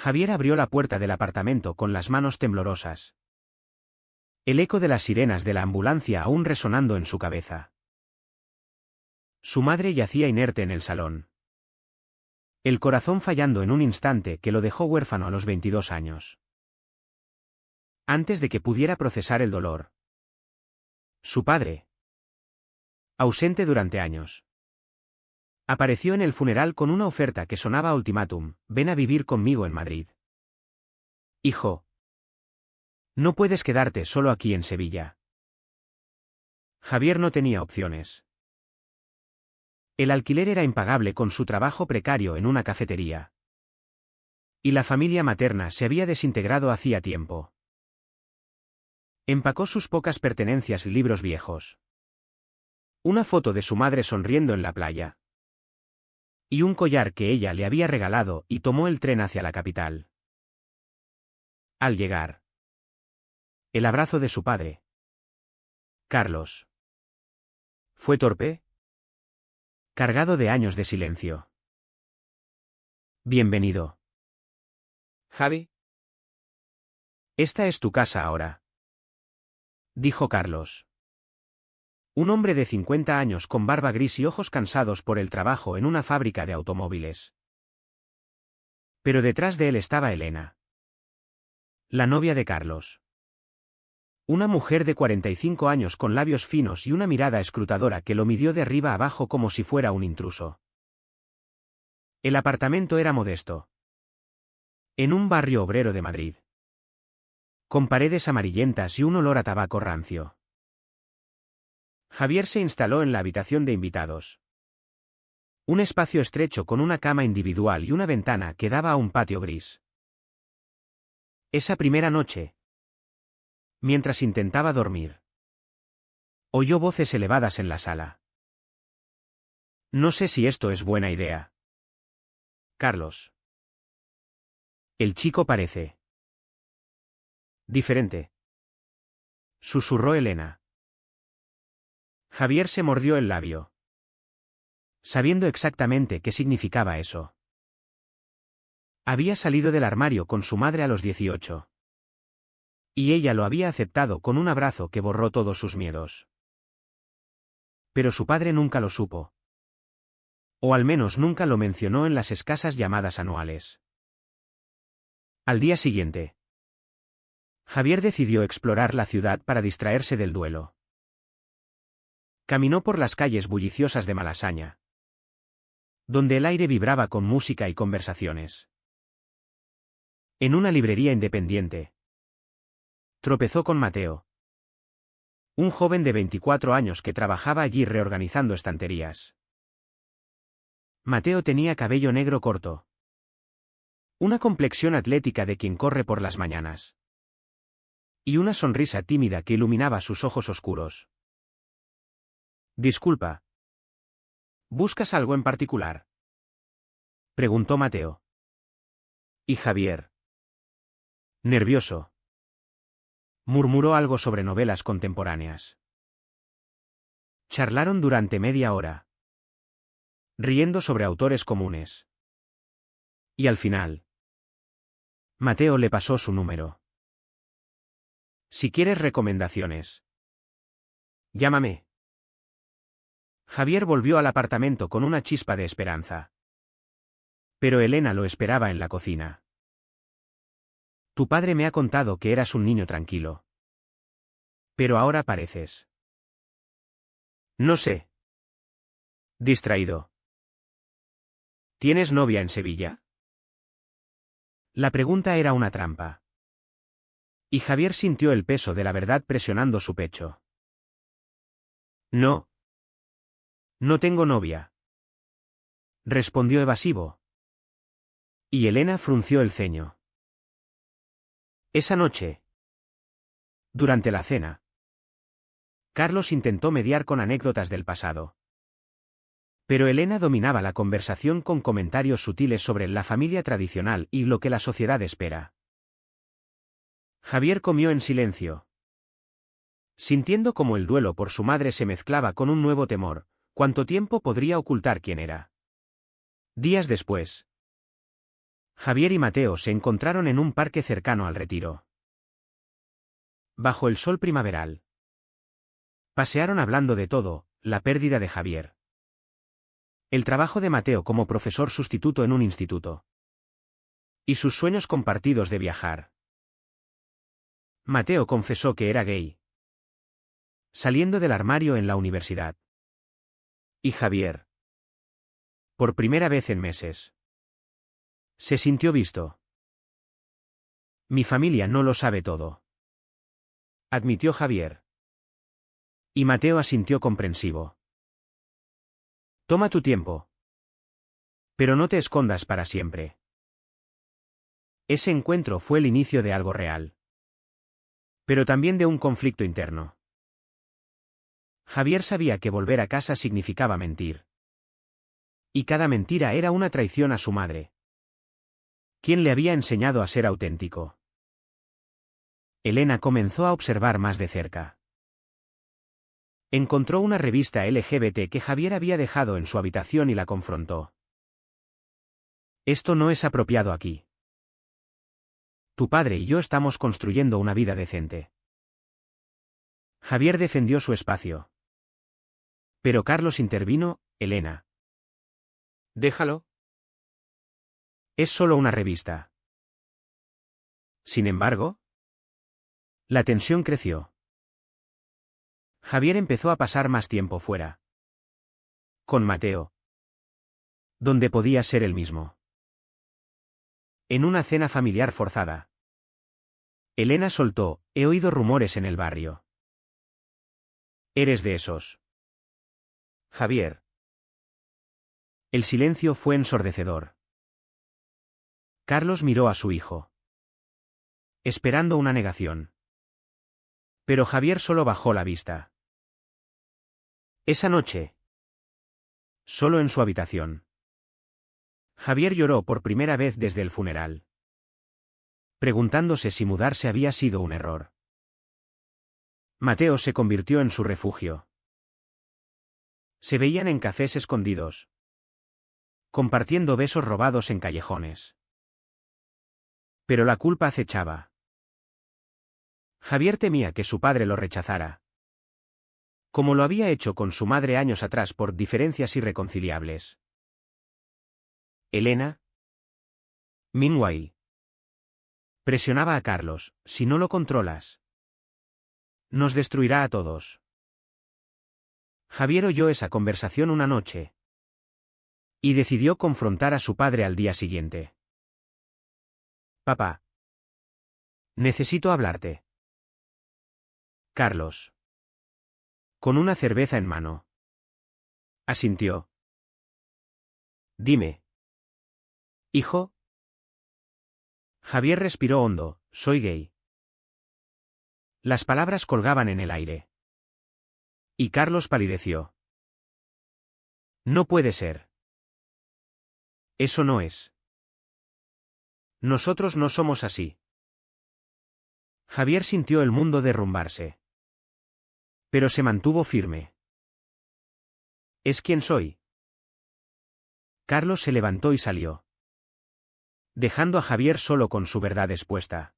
Javier abrió la puerta del apartamento con las manos temblorosas. El eco de las sirenas de la ambulancia aún resonando en su cabeza. Su madre yacía inerte en el salón. El corazón fallando en un instante que lo dejó huérfano a los 22 años. Antes de que pudiera procesar el dolor. Su padre, ausente durante años, apareció en el funeral con una oferta que sonaba a ultimátum: ven a vivir conmigo en Madrid. Hijo, no puedes quedarte solo aquí en Sevilla. Javier no tenía opciones. El alquiler era impagable con su trabajo precario en una cafetería. Y la familia materna se había desintegrado hacía tiempo. Empacó sus pocas pertenencias y libros viejos. Una foto de su madre sonriendo en la playa. Y un collar que ella le había regalado, y tomó el tren hacia la capital. Al llegar, el abrazo de su padre. Carlos. ¿Fue torpe? Cargado de años de silencio. Bienvenido. Javi. Esta es tu casa ahora, dijo Carlos. Un hombre de 50 años con barba gris y ojos cansados por el trabajo en una fábrica de automóviles. Pero detrás de él estaba Elena, la novia de Carlos. Una mujer de 45 años con labios finos y una mirada escrutadora que lo midió de arriba abajo como si fuera un intruso. El apartamento era modesto. En un barrio obrero de Madrid. Con paredes amarillentas y un olor a tabaco rancio. Javier se instaló en la habitación de invitados. Un espacio estrecho con una cama individual y una ventana que daba a un patio gris. Esa primera noche, mientras intentaba dormir, oyó voces elevadas en la sala. No sé si esto es buena idea. Carlos. El chico parece diferente, susurró Elena. Javier se mordió el labio, sabiendo exactamente qué significaba eso. Había salido del armario con su madre a los 18. Y ella lo había aceptado con un abrazo que borró todos sus miedos. Pero su padre nunca lo supo. O al menos nunca lo mencionó en las escasas llamadas anuales. Al día siguiente, Javier decidió explorar la ciudad para distraerse del duelo. Caminó por las calles bulliciosas de Malasaña, donde el aire vibraba con música y conversaciones. En una librería independiente, tropezó con Mateo, un joven de 24 años que trabajaba allí reorganizando estanterías. Mateo tenía cabello negro corto, una complexión atlética de quien corre por las mañanas, y una sonrisa tímida que iluminaba sus ojos oscuros. Disculpa. ¿Buscas algo en particular?, preguntó Mateo. Y Javier, nervioso, murmuró algo sobre novelas contemporáneas. Charlaron durante media hora, riendo sobre autores comunes. Y al final, Mateo le pasó su número. Si quieres recomendaciones, llámame. Javier volvió al apartamento con una chispa de esperanza. Pero Elena lo esperaba en la cocina. Tu padre me ha contado que eras un niño tranquilo. Pero ahora pareces, no sé, distraído. ¿Tienes novia en Sevilla? La pregunta era una trampa. Y Javier sintió el peso de la verdad presionando su pecho. No. No tengo novia, respondió evasivo. Y Elena frunció el ceño. Esa noche, durante la cena, Carlos intentó mediar con anécdotas del pasado. Pero Elena dominaba la conversación con comentarios sutiles sobre la familia tradicional y lo que la sociedad espera. Javier comió en silencio, sintiendo cómo el duelo por su madre se mezclaba con un nuevo temor. ¿Cuánto tiempo podría ocultar quién era? Días después, Javier y Mateo se encontraron en un parque cercano al retiro. Bajo el sol primaveral. Pasearon hablando de todo, la pérdida de Javier. El trabajo de Mateo como profesor sustituto en un instituto. Y sus sueños compartidos de viajar. Mateo confesó que era gay. Saliendo del armario en la universidad. Y Javier. Por primera vez en meses. Se sintió visto. Mi familia no lo sabe todo. Admitió Javier. Y Mateo asintió comprensivo. Toma tu tiempo. Pero no te escondas para siempre. Ese encuentro fue el inicio de algo real. Pero también de un conflicto interno. Javier sabía que volver a casa significaba mentir. Y cada mentira era una traición a su madre. ¿Quién le había enseñado a ser auténtico? Elena comenzó a observar más de cerca. Encontró una revista LGBT que Javier había dejado en su habitación y la confrontó. Esto no es apropiado aquí. Tu padre y yo estamos construyendo una vida decente. Javier defendió su espacio. Pero Carlos intervino, Elena. Déjalo. Es solo una revista. Sin embargo, la tensión creció. Javier empezó a pasar más tiempo fuera. Con Mateo. Donde podía ser el mismo. En una cena familiar forzada. Elena soltó, he oído rumores en el barrio. ¿Eres de esos? Javier. El silencio fue ensordecedor. Carlos miró a su hijo. Esperando una negación. Pero Javier solo bajó la vista. Esa noche. Solo en su habitación. Javier lloró por primera vez desde el funeral. Preguntándose si mudarse había sido un error. Mateo se convirtió en su refugio. Se veían en cafés escondidos. Compartiendo besos robados en callejones. Pero la culpa acechaba. Javier temía que su padre lo rechazara. Como lo había hecho con su madre años atrás por diferencias irreconciliables. Elena. Meanwhile. Presionaba a Carlos, si no lo controlas. Nos destruirá a todos. Javier oyó esa conversación una noche. Y decidió confrontar a su padre al día siguiente. Papá. Necesito hablarte. Carlos. Con una cerveza en mano. Asintió. Dime. Hijo. Javier respiró hondo, soy gay. Las palabras colgaban en el aire. Y Carlos palideció. No puede ser. Eso no es. Nosotros no somos así. Javier sintió el mundo derrumbarse. Pero se mantuvo firme. ¿Es quien soy? Carlos se levantó y salió. Dejando a Javier solo con su verdad expuesta.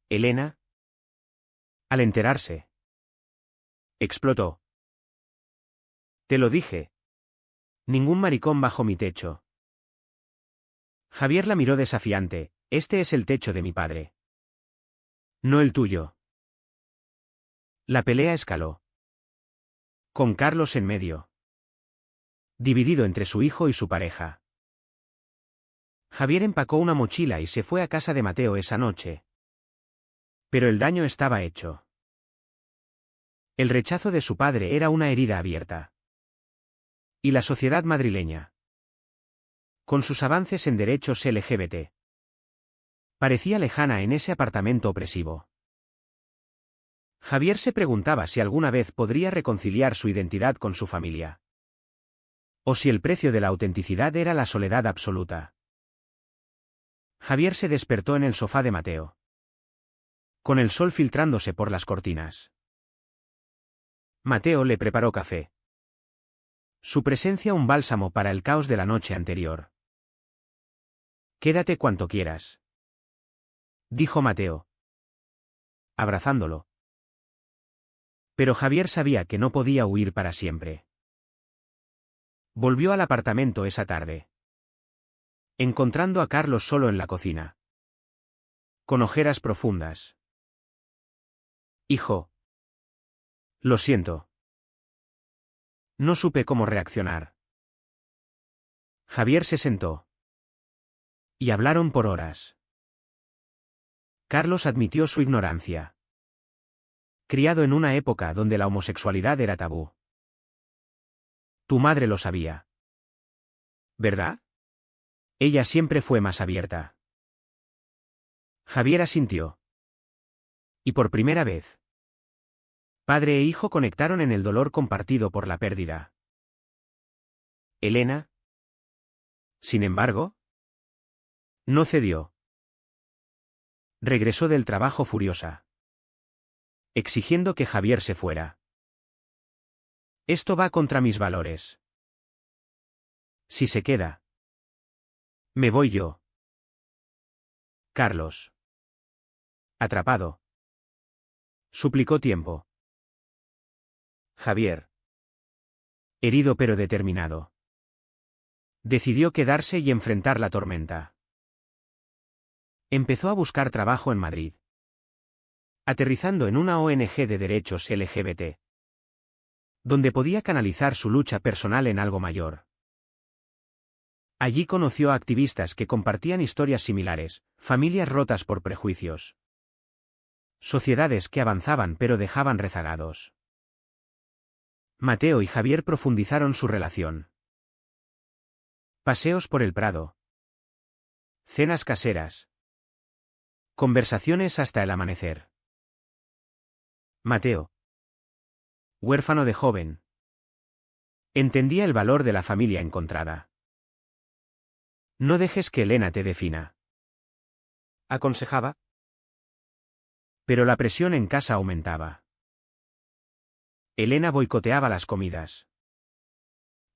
Elena. Al enterarse. Explotó. Te lo dije. Ningún maricón bajo mi techo. Javier la miró desafiante, este es el techo de mi padre. No el tuyo. La pelea escaló. Con Carlos en medio. Dividido entre su hijo y su pareja. Javier empacó una mochila y se fue a casa de Mateo esa noche. Pero el daño estaba hecho. El rechazo de su padre era una herida abierta. Y la sociedad madrileña. Con sus avances en derechos LGBT. Parecía lejana en ese apartamento opresivo. Javier se preguntaba si alguna vez podría reconciliar su identidad con su familia. O si el precio de la autenticidad era la soledad absoluta. Javier se despertó en el sofá de Mateo. Con el sol filtrándose por las cortinas. Mateo le preparó café. Su presencia un bálsamo para el caos de la noche anterior. Quédate cuanto quieras, dijo Mateo, abrazándolo. Pero Javier sabía que no podía huir para siempre. Volvió al apartamento esa tarde, encontrando a Carlos solo en la cocina, con ojeras profundas. Hijo. Lo siento. No supe cómo reaccionar. Javier se sentó. Y hablaron por horas. Carlos admitió su ignorancia. Criado en una época donde la homosexualidad era tabú. Tu madre lo sabía, ¿verdad? Ella siempre fue más abierta. Javier asintió. Y por primera vez, padre e hijo conectaron en el dolor compartido por la pérdida. Elena, sin embargo, no cedió. Regresó del trabajo furiosa, exigiendo que Javier se fuera. Esto va contra mis valores. Si se queda, me voy yo. Carlos. Atrapado. Suplicó tiempo. Javier. Herido pero determinado. Decidió quedarse y enfrentar la tormenta. Empezó a buscar trabajo en Madrid, aterrizando en una ONG de derechos LGBT, donde podía canalizar su lucha personal en algo mayor. Allí conoció a activistas que compartían historias similares, familias rotas por prejuicios, sociedades que avanzaban pero dejaban rezagados. Mateo y Javier profundizaron su relación. Paseos por el Prado. Cenas caseras. Conversaciones hasta el amanecer. Mateo, huérfano de joven, entendía el valor de la familia encontrada. No dejes que Elena te defina, aconsejaba. Pero la presión en casa aumentaba. Elena boicoteaba las comidas.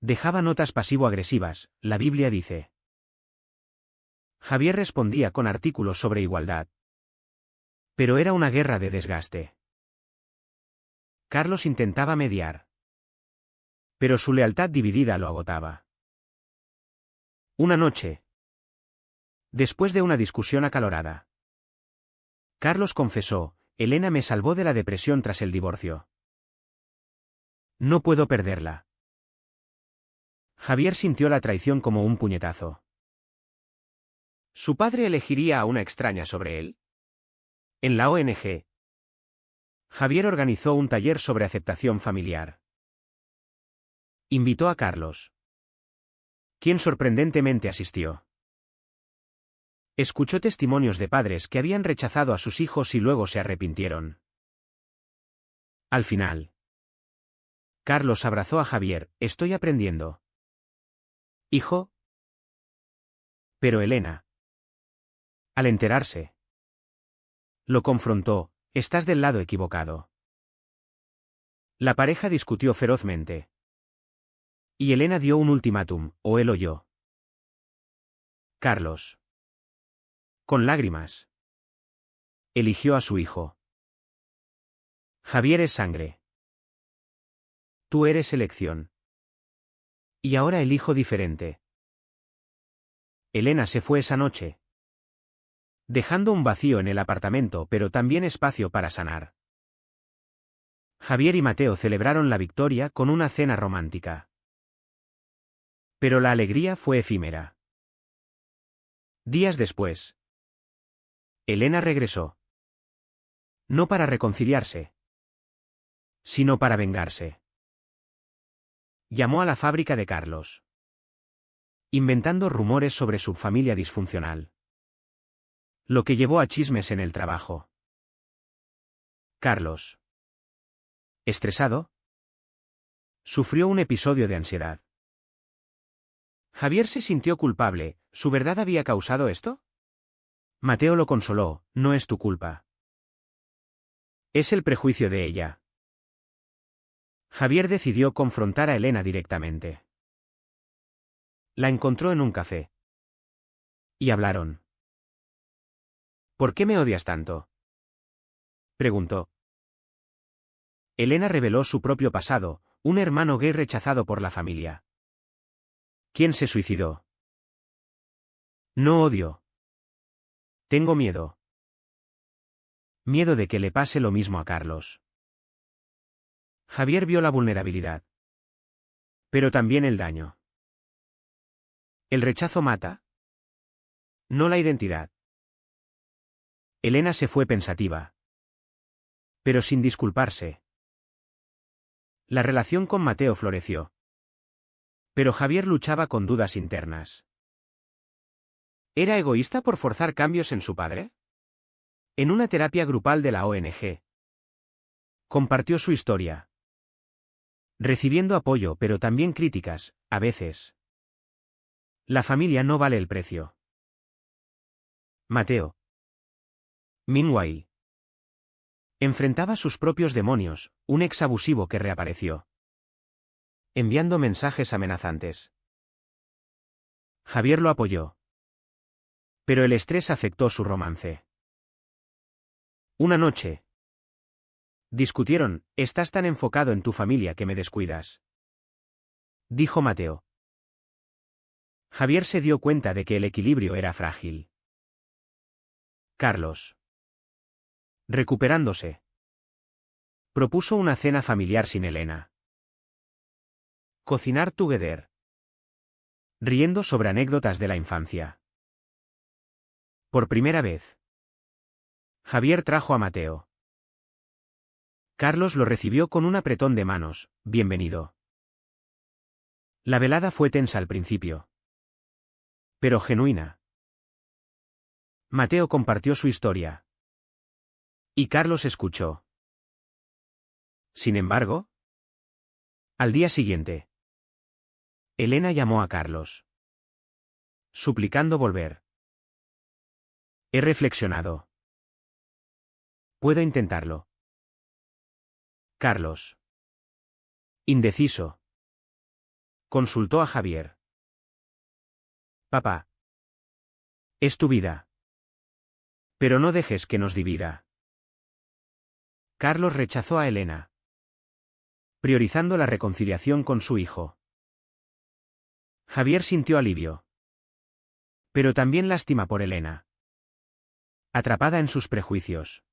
Dejaba notas pasivo-agresivas, la Biblia dice. Javier respondía con artículos sobre igualdad. Pero era una guerra de desgaste. Carlos intentaba mediar. Pero su lealtad dividida lo agotaba. Una noche, después de una discusión acalorada, Carlos confesó, Elena me salvó de la depresión tras el divorcio. No puedo perderla. Javier sintió la traición como un puñetazo. ¿Su padre elegiría a una extraña sobre él? En la ONG, Javier organizó un taller sobre aceptación familiar. Invitó a Carlos, quien sorprendentemente asistió. Escuchó testimonios de padres que habían rechazado a sus hijos y luego se arrepintieron. Al final, Carlos abrazó a Javier, estoy aprendiendo. Hijo. Pero Elena, al enterarse, lo confrontó, estás del lado equivocado. La pareja discutió ferozmente. Y Elena dio un ultimátum, o él o yo. Carlos, con lágrimas, eligió a su hijo. Javier es sangre. Tú eres elección. Y ahora elijo diferente. Elena se fue esa noche, dejando un vacío en el apartamento pero también espacio para sanar. Javier y Mateo celebraron la victoria con una cena romántica. Pero la alegría fue efímera. Días después, Elena regresó. No para reconciliarse, sino para vengarse. Llamó a la fábrica de Carlos, inventando rumores sobre su familia disfuncional, lo que llevó a chismes en el trabajo. Carlos, estresado, sufrió un episodio de ansiedad. Javier se sintió culpable, ¿su verdad había causado esto? Mateo lo consoló, no es tu culpa. Es el prejuicio de ella. Javier decidió confrontar a Elena directamente. La encontró en un café. Y hablaron. ¿Por qué me odias tanto? Preguntó. Elena reveló su propio pasado, un hermano gay rechazado por la familia. ¿Quién se suicidó? No odio. Tengo miedo. Miedo de que le pase lo mismo a Carlos. Javier vio la vulnerabilidad. Pero también el daño. ¿El rechazo mata? No la identidad. Elena se fue pensativa. Pero sin disculparse. La relación con Mateo floreció. Pero Javier luchaba con dudas internas. ¿Era egoísta por forzar cambios en su padre? En una terapia grupal de la ONG. Compartió su historia. Recibiendo apoyo pero también críticas, a veces. La familia no vale el precio. Mateo. Meanwhile. Enfrentaba sus propios demonios, un ex abusivo que reapareció. Enviando mensajes amenazantes. Javier lo apoyó. Pero el estrés afectó su romance. Una noche. Discutieron, estás tan enfocado en tu familia que me descuidas. Dijo Mateo. Javier se dio cuenta de que el equilibrio era frágil. Carlos. Recuperándose. Propuso una cena familiar sin Elena. Cocinar together. Riendo sobre anécdotas de la infancia. Por primera vez. Javier trajo a Mateo. Carlos lo recibió con un apretón de manos, bienvenido. La velada fue tensa al principio. Pero genuina. Mateo compartió su historia. Y Carlos escuchó. Sin embargo, al día siguiente, Elena llamó a Carlos. Suplicando volver. He reflexionado. Puedo intentarlo. Carlos. Indeciso. Consultó a Javier. Papá. Es tu vida. Pero no dejes que nos divida. Carlos rechazó a Elena. Priorizando la reconciliación con su hijo. Javier sintió alivio. Pero también lástima por Elena. Atrapada en sus prejuicios.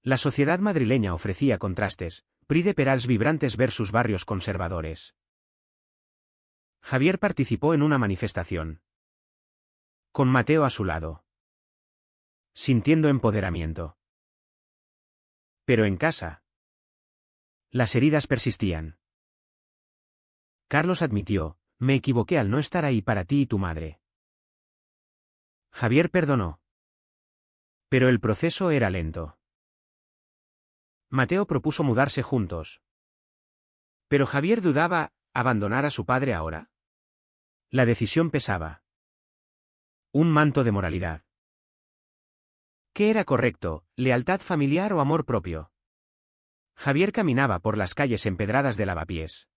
La sociedad madrileña ofrecía contrastes, PRI de Perals vibrantes versus barrios conservadores. Javier participó en una manifestación. Con Mateo a su lado. Sintiendo empoderamiento. Pero en casa. Las heridas persistían. Carlos admitió, me equivoqué al no estar ahí para ti y tu madre. Javier perdonó. Pero el proceso era lento. Mateo propuso mudarse juntos. Pero Javier dudaba, ¿abandonar a su padre ahora? La decisión pesaba. Un manto de moralidad. ¿Qué era correcto, lealtad familiar o amor propio? Javier caminaba por las calles empedradas de Lavapiés.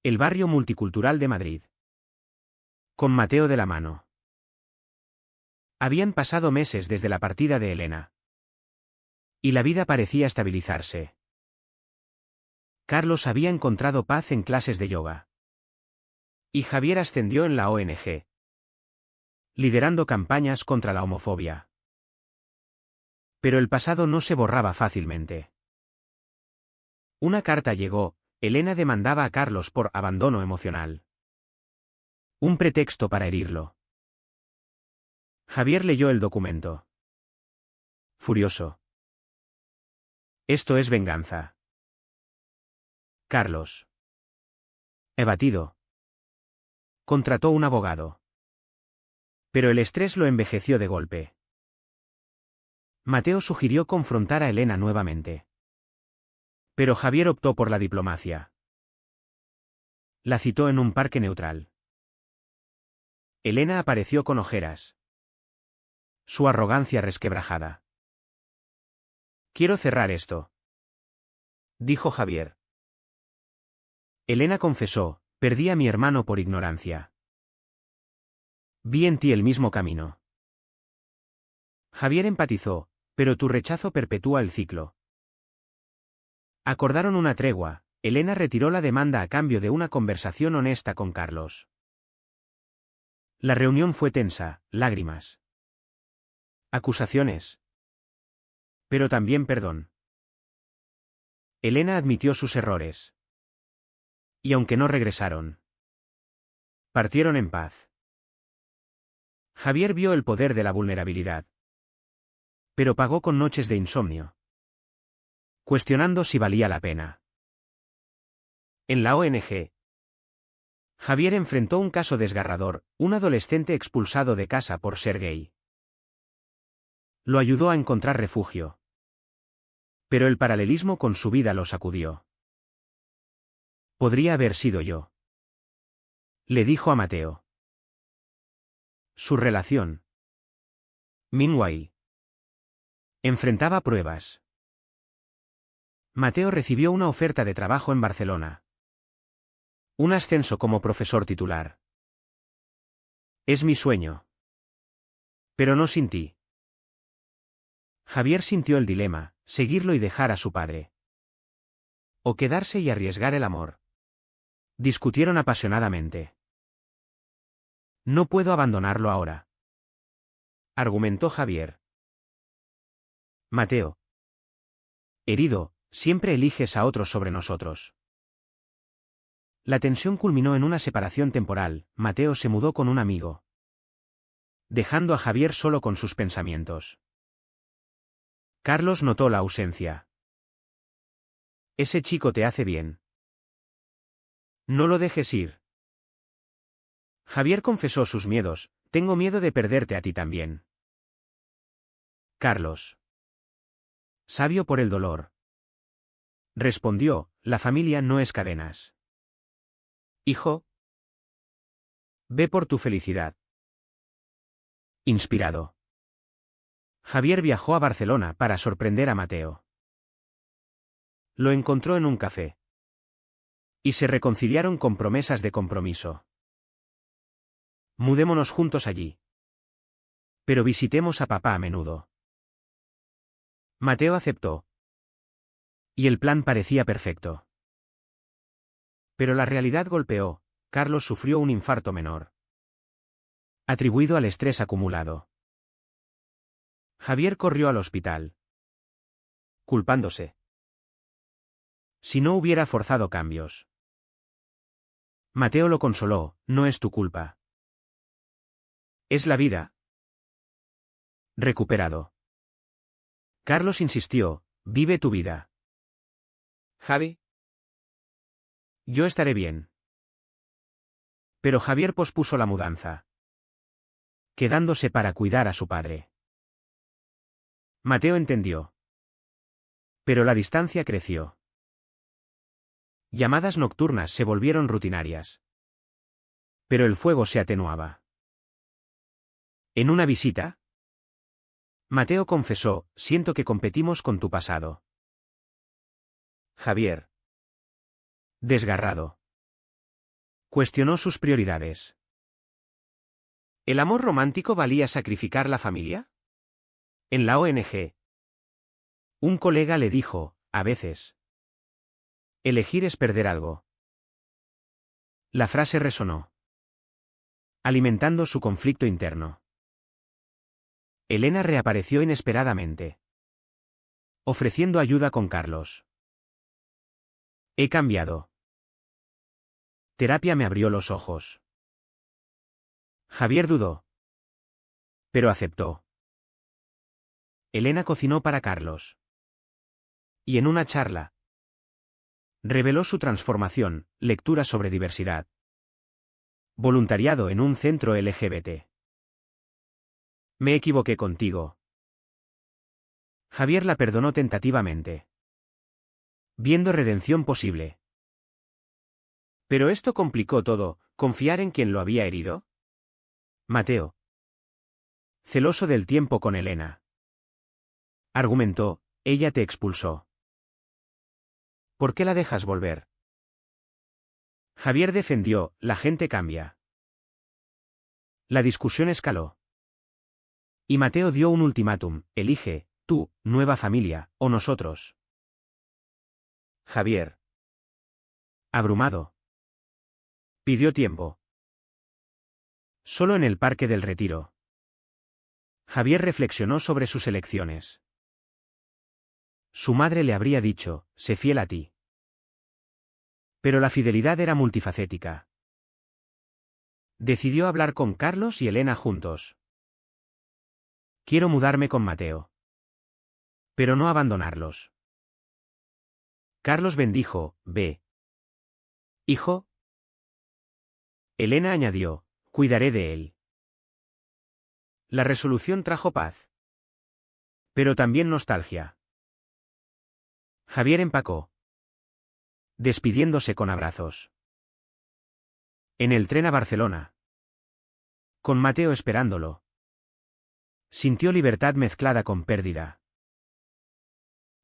El barrio multicultural de Madrid. Con Mateo de la mano. Habían pasado meses desde la partida de Elena. Y la vida parecía estabilizarse. Carlos había encontrado paz en clases de yoga. Y Javier ascendió en la ONG. Liderando campañas contra la homofobia. Pero el pasado no se borraba fácilmente. Una carta llegó, Elena demandaba a Carlos por abandono emocional. Un pretexto para herirlo. Javier leyó el documento. Furioso. Esto es venganza. Carlos. Abatido. Contrató un abogado. Pero el estrés lo envejeció de golpe. Mateo sugirió confrontar a Elena nuevamente. Pero Javier optó por la diplomacia. La citó en un parque neutral. Elena apareció con ojeras. Su arrogancia resquebrajada. Quiero cerrar esto. Dijo Javier. Elena confesó, perdí a mi hermano por ignorancia. Vi en ti el mismo camino. Javier empatizó, pero tu rechazo perpetúa el ciclo. Acordaron una tregua. Elena retiró la demanda a cambio de una conversación honesta con Carlos. La reunión fue tensa, lágrimas. Acusaciones. Pero también perdón. Elena admitió sus errores. Y aunque no regresaron, partieron en paz. Javier vio el poder de la vulnerabilidad. Pero pagó con noches de insomnio, cuestionando si valía la pena. En la ONG, Javier enfrentó un caso desgarrador, un adolescente expulsado de casa por ser gay. Lo ayudó a encontrar refugio. Pero el paralelismo con su vida lo sacudió. Podría haber sido yo, le dijo a Mateo. Su relación, meanwhile, enfrentaba pruebas. Mateo recibió una oferta de trabajo en Barcelona. Un ascenso como profesor titular. Es mi sueño. Pero no sin ti. Javier sintió el dilema, seguirlo y dejar a su padre. O quedarse y arriesgar el amor. Discutieron apasionadamente. No puedo abandonarlo ahora, argumentó Javier. Mateo. Herido, siempre eliges a otros sobre nosotros. La tensión culminó en una separación temporal. Mateo se mudó con un amigo, dejando a Javier solo con sus pensamientos. Carlos notó la ausencia. Ese chico te hace bien. No lo dejes ir. Javier confesó sus miedos. Tengo miedo de perderte a ti también. Carlos. Sabio por el dolor. Respondió, la familia no es cadenas. Hijo. Ve por tu felicidad. Inspirado. Javier viajó a Barcelona para sorprender a Mateo. Lo encontró en un café. Y se reconciliaron con promesas de compromiso. Mudémonos juntos allí. Pero visitemos a papá a menudo. Mateo aceptó. Y el plan parecía perfecto. Pero la realidad golpeó. Carlos sufrió un infarto menor, atribuido al estrés acumulado. Javier corrió al hospital, culpándose. Si no hubiera forzado cambios. Mateo lo consoló, no es tu culpa. Es la vida. Recuperado. Carlos insistió, vive tu vida. Javi. Yo estaré bien. Pero Javier pospuso la mudanza, quedándose para cuidar a su padre. Mateo entendió. Pero la distancia creció. Llamadas nocturnas se volvieron rutinarias. Pero el fuego se atenuaba. En una visita, Mateo confesó, siento que competimos con tu pasado. Javier. Desgarrado. Cuestionó sus prioridades. ¿El amor romántico valía sacrificar la familia? En la ONG. Un colega le dijo, a veces. Elegir es perder algo. La frase resonó, alimentando su conflicto interno. Elena reapareció inesperadamente, ofreciendo ayuda con Carlos. He cambiado. Terapia me abrió los ojos. Javier dudó, pero aceptó. Elena cocinó para Carlos. Y en una charla, reveló su transformación, lectura sobre diversidad. Voluntariado en un centro LGBT. Me equivoqué contigo. Javier la perdonó tentativamente, viendo redención posible. Pero esto complicó todo, ¿confiar en quien lo había herido? Mateo. Celoso del tiempo con Elena. Argumentó, ella te expulsó. ¿Por qué la dejas volver? Javier defendió, la gente cambia. La discusión escaló. Y Mateo dio un ultimátum: elige, tú, nueva familia, o nosotros. Javier, abrumado, pidió tiempo. Solo en el Parque del Retiro. Javier reflexionó sobre sus elecciones. Su madre le habría dicho: sé fiel a ti. Pero la fidelidad era multifacética. Decidió hablar con Carlos y Elena juntos. Quiero mudarme con Mateo. Pero no abandonarlos. Carlos bendijo: ve. Hijo. Elena añadió: cuidaré de él. La resolución trajo paz. Pero también nostalgia. Javier empacó, despidiéndose con abrazos. En el tren a Barcelona, con Mateo esperándolo, sintió libertad mezclada con pérdida.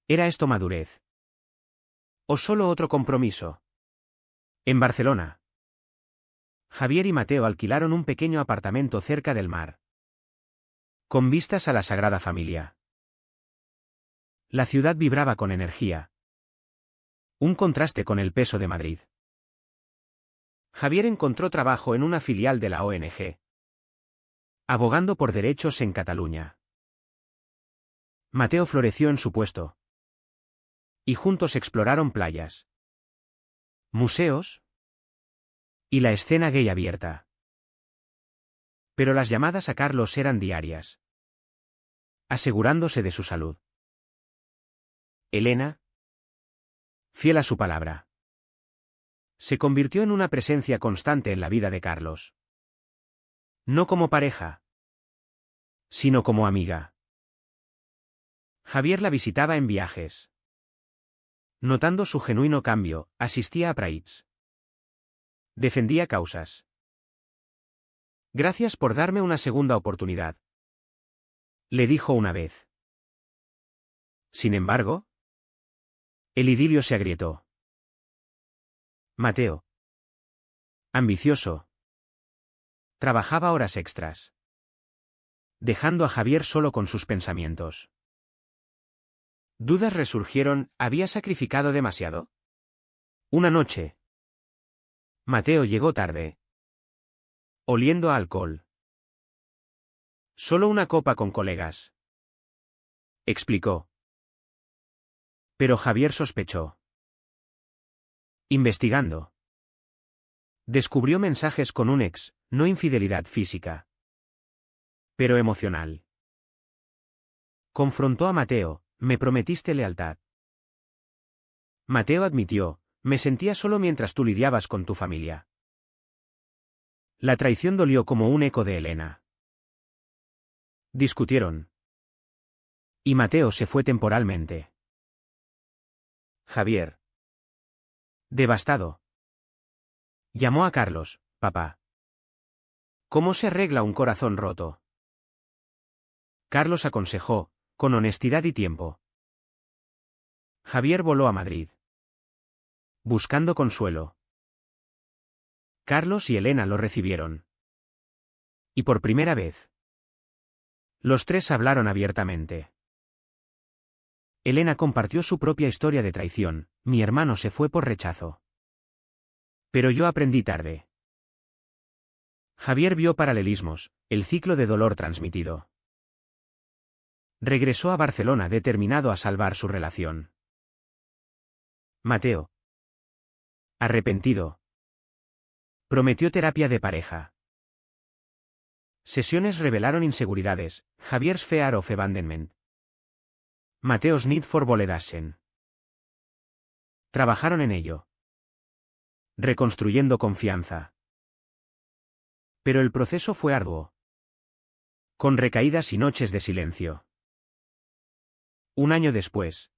¿Era esto madurez? ¿O solo otro compromiso? En Barcelona, Javier y Mateo alquilaron un pequeño apartamento cerca del mar, con vistas a la Sagrada Familia. La ciudad vibraba con energía. Un contraste con el peso de Madrid. Javier encontró trabajo en una filial de la ONG, abogando por derechos en Cataluña. Mateo floreció en su puesto. Y juntos exploraron playas, museos y la escena gay abierta. Pero las llamadas a Carlos eran diarias, asegurándose de su salud. Elena, fiel a su palabra, se convirtió en una presencia constante en la vida de Carlos. No como pareja, sino como amiga. Javier la visitaba en viajes. Notando su genuino cambio, asistía a prides. Defendía causas. Gracias por darme una segunda oportunidad, le dijo una vez. Sin embargo, el idilio se agrietó. Mateo, ambicioso, trabajaba horas extras, dejando a Javier solo con sus pensamientos. Dudas resurgieron: ¿había sacrificado demasiado? Una noche, Mateo llegó tarde, oliendo a alcohol. Solo una copa con colegas, explicó. Pero Javier sospechó. Investigando, descubrió mensajes con un ex, no infidelidad física, pero emocional. Confrontó a Mateo: me prometiste lealtad. Mateo admitió: me sentía solo mientras tú lidiabas con tu familia. La traición dolió como un eco de Elena. Discutieron. Y Mateo se fue temporalmente. Javier, devastado, llamó a Carlos: papá. ¿Cómo se arregla un corazón roto? Carlos aconsejó, con honestidad y tiempo. Javier voló a Madrid, buscando consuelo. Carlos y Elena lo recibieron. Y por primera vez, los tres hablaron abiertamente. Elena compartió su propia historia de traición: mi hermano se fue por rechazo. Pero yo aprendí tarde. Javier vio paralelismos: el ciclo de dolor transmitido. Regresó a Barcelona determinado a salvar su relación. Mateo, arrepentido, prometió terapia de pareja. Sesiones revelaron inseguridades: Javier's fear of abandonment, Mateo's need for validación. Trabajaron en ello, reconstruyendo confianza. Pero el proceso fue arduo, con recaídas y noches de silencio. Un año después,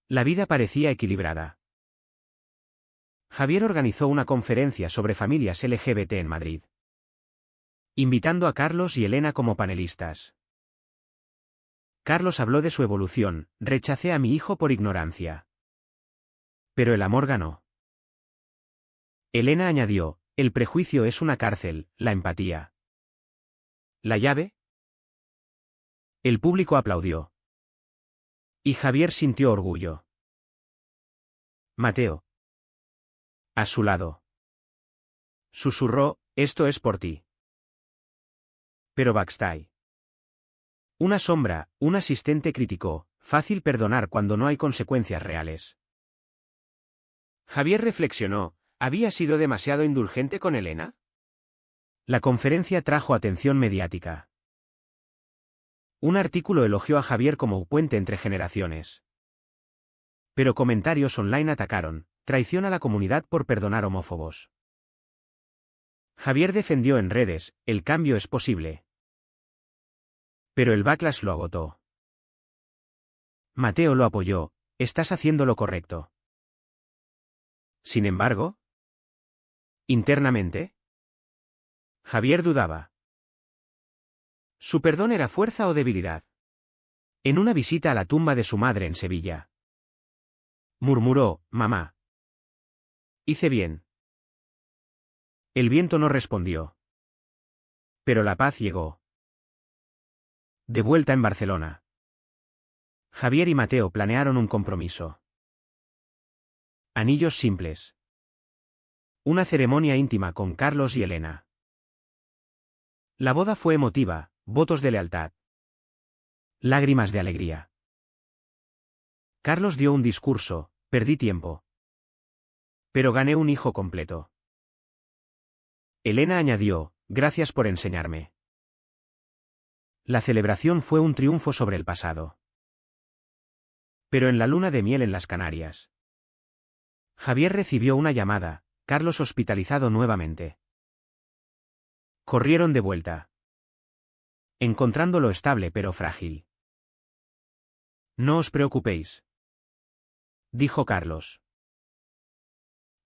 la vida parecía equilibrada. Javier organizó una conferencia sobre familias LGBT en Madrid, invitando a Carlos y Elena como panelistas. Carlos habló de su evolución: rechacé a mi hijo por ignorancia. Pero el amor ganó. Elena añadió: el prejuicio es una cárcel, la empatía ¿La llave? El público aplaudió. Y Javier sintió orgullo. Mateo. A su lado. Susurró, esto es por ti. Pero backstage. Una sombra, un asistente criticó, fácil perdonar cuando no hay consecuencias reales. Javier reflexionó, ¿había sido demasiado indulgente con Elena? La conferencia trajo atención mediática. Un artículo elogió a Javier como un puente entre generaciones. Pero comentarios online atacaron, traición a la comunidad por perdonar homófobos. Javier defendió en redes, el cambio es posible. Pero el backlash lo agotó. Mateo lo apoyó, estás haciendo lo correcto. Sin embargo, internamente, Javier dudaba. ¿Su perdón era fuerza o debilidad? En una visita a la tumba de su madre en Sevilla. Murmuró, mamá. Hice bien. El viento no respondió. Pero la paz llegó. De vuelta en Barcelona. Javier y Mateo planearon un compromiso. Anillos simples. Una ceremonia íntima con Carlos y Elena. La boda fue emotiva, votos de lealtad. Lágrimas de alegría. Carlos dio un discurso, perdí tiempo. Pero gané un hijo completo. Elena añadió, gracias por enseñarme. La celebración fue un triunfo sobre el pasado. Pero en la luna de miel en las Canarias. Javier recibió una llamada, Carlos hospitalizado nuevamente. Corrieron de vuelta. Encontrándolo estable pero frágil. No os preocupéis, dijo Carlos.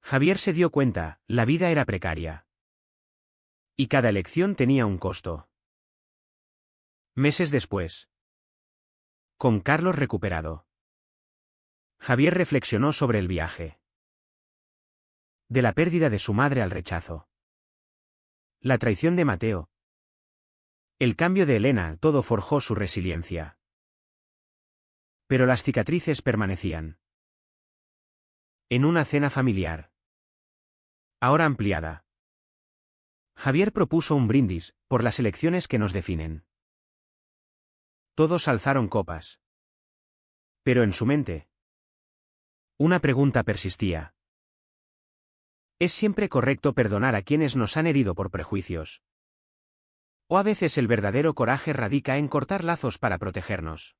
Javier se dio cuenta, la vida era precaria. Y cada elección tenía un costo. Meses después. Con Carlos recuperado. Javier reflexionó sobre el viaje. De la pérdida de su madre al rechazo. La traición de Mateo. El cambio de Elena, todo forjó su resiliencia. Pero las cicatrices permanecían. En una cena familiar. Ahora ampliada. Javier propuso un brindis, por las elecciones que nos definen. Todos alzaron copas. Pero en su mente. Una pregunta persistía. ¿Es siempre correcto perdonar a quienes nos han herido por prejuicios? ¿O a veces el verdadero coraje radica en cortar lazos para protegernos?